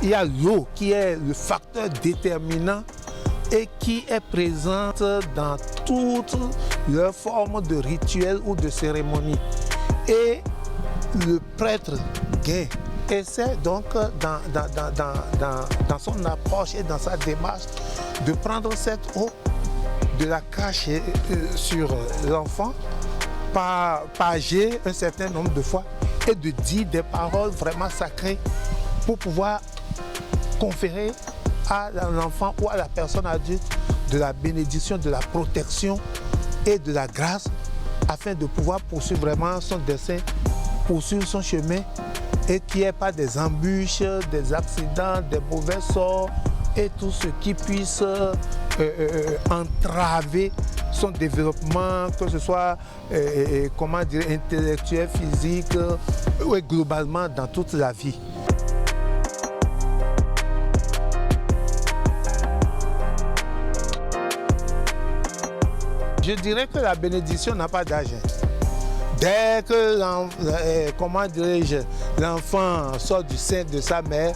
il y a l'eau qui est le facteur déterminant et qui est présente dans toutes leurs formes de rituels ou de cérémonies. Et le prêtre gay essaie donc dans son approche et dans sa démarche de prendre cette eau, de la cracher sur l'enfant, partager un certain nombre de fois et de dire des paroles vraiment sacrées pour pouvoir conférer à l'enfant ou à la personne adulte de la bénédiction, de la protection et de la grâce afin de pouvoir poursuivre vraiment son dessein, poursuivre son chemin et qu'il n'y ait pas des embûches, des accidents, des mauvais sorts et tout ce qui puisse entraver son développement, que ce soit comment dire, intellectuel, physique ou globalement dans toute la vie. Je dirais que la bénédiction n'a pas d'âge. Dès que l'enfant sort du sein de sa mère,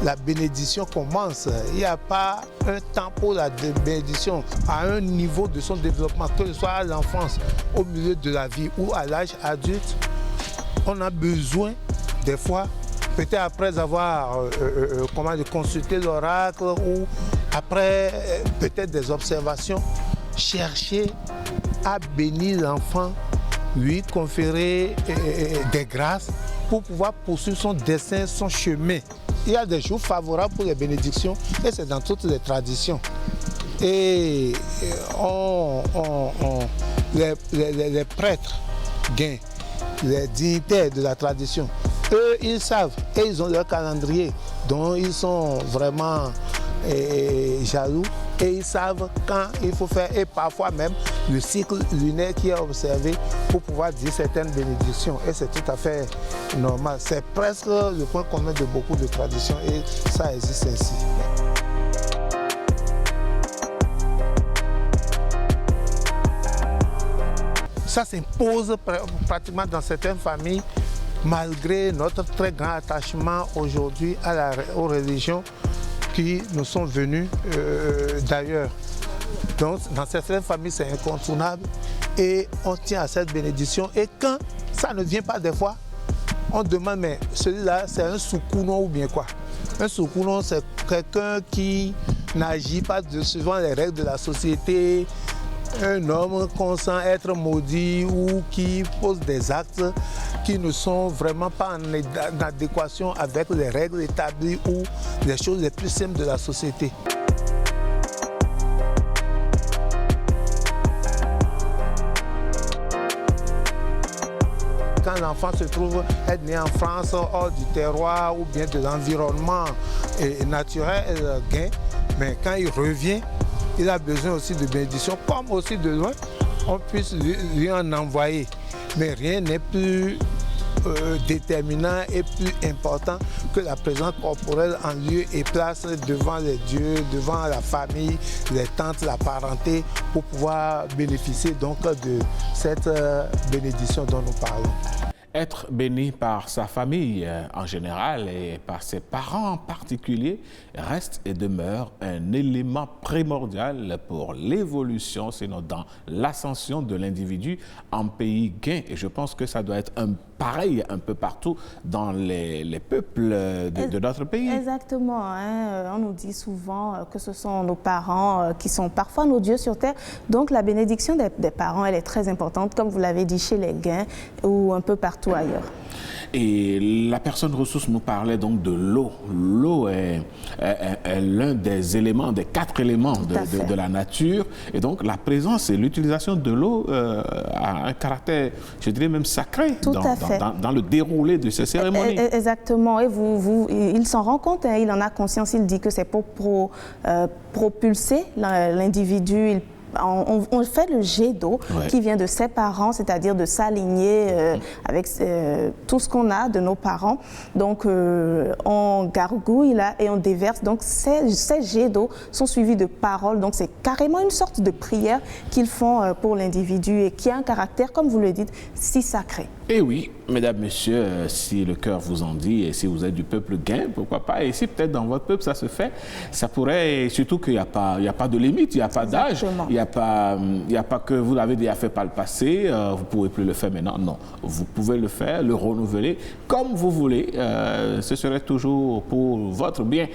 la bénédiction commence. Il n'y a pas un temps pour la bénédiction à un niveau de son développement, que ce soit à l'enfance, au milieu de la vie ou à l'âge adulte. On a besoin, des fois, peut-être après avoir consulté l'oracle ou après peut-être des observations, chercher à bénir l'enfant, lui conférer des grâces pour pouvoir poursuivre son dessein, son chemin. Il y a des jours favorables pour les bénédictions et c'est dans toutes les traditions. Et les prêtres gains, les dignitaires de la tradition, eux, ils savent et ils ont leur calendrier dont ils sont vraiment jaloux et ils savent quand il faut faire et parfois même le cycle lunaire qui est observé pour pouvoir dire certaines bénédictions et c'est tout à fait normal. C'est presque le point commun de beaucoup de traditions et ça existe ainsi. Ça s'impose pratiquement dans certaines familles malgré notre très grand attachement aujourd'hui aux religions qui nous sont venus d'ailleurs. Donc dans certaines familles c'est incontournable et on tient à cette bénédiction et quand ça ne vient pas des fois, on demande mais celui-là c'est un soukounon ou bien quoi? Un soukounon c'est quelqu'un qui n'agit pas suivant les règles de la société, un homme qu'on sent être maudit ou qui pose des actes qui ne sont vraiment pas en adéquation avec les règles établies ou les choses les plus simples de la société. Quand l'enfant se trouve être né en France, hors du terroir ou bien de l'environnement naturel gain, mais quand il revient, il a besoin aussi de bénédiction, comme aussi de loin, on puisse lui en envoyer. Mais rien n'est plus déterminant et plus important que la présence corporelle en lieu et place devant les dieux, devant la famille, les tantes, la parenté, pour pouvoir bénéficier donc de cette bénédiction dont nous parlons. Être béni par sa famille en général et par ses parents en particulier reste et demeure un élément primordial pour l'évolution, sinon dans l'ascension de l'individu en pays gain. Et je pense que ça doit être pareil un peu partout dans les peuples de notre pays. Exactement. Hein. On nous dit souvent que ce sont nos parents qui sont parfois nos dieux sur terre. Donc la bénédiction des parents, elle est très importante, comme vous l'avez dit chez les gains ou un peu partout ailleurs. Et la personne ressource nous parlait donc de l'eau. L'eau est l'un des éléments, des 4 éléments de la nature. Et donc la présence et l'utilisation de l'eau a un caractère, je dirais même sacré dans le déroulé de ces cérémonies. Exactement. Et il s'en rend compte, hein, il en a conscience, il dit que c'est pour propulser l'individu. On fait le jet d'eau qui vient de ses parents, c'est-à-dire de s'aligner avec tout ce qu'on a de nos parents. Donc, on gargouille là et on déverse. Donc, ces jets d'eau sont suivis de paroles. Donc, c'est carrément une sorte de prière qu'ils font pour l'individu et qui a un caractère, comme vous le dites, si sacré. Et oui, mesdames, messieurs, si le cœur vous en dit et si vous êtes du peuple gain, pourquoi pas. Et si peut-être dans votre peuple ça se fait, ça pourrait, surtout qu'il n'y a pas de limite, il n'y a pas d'âge, il n'y a pas que vous l'avez déjà fait par le passé, vous ne pouvez plus le faire maintenant. Non, vous pouvez le faire, le renouveler comme vous voulez. Ce serait toujours pour votre bien.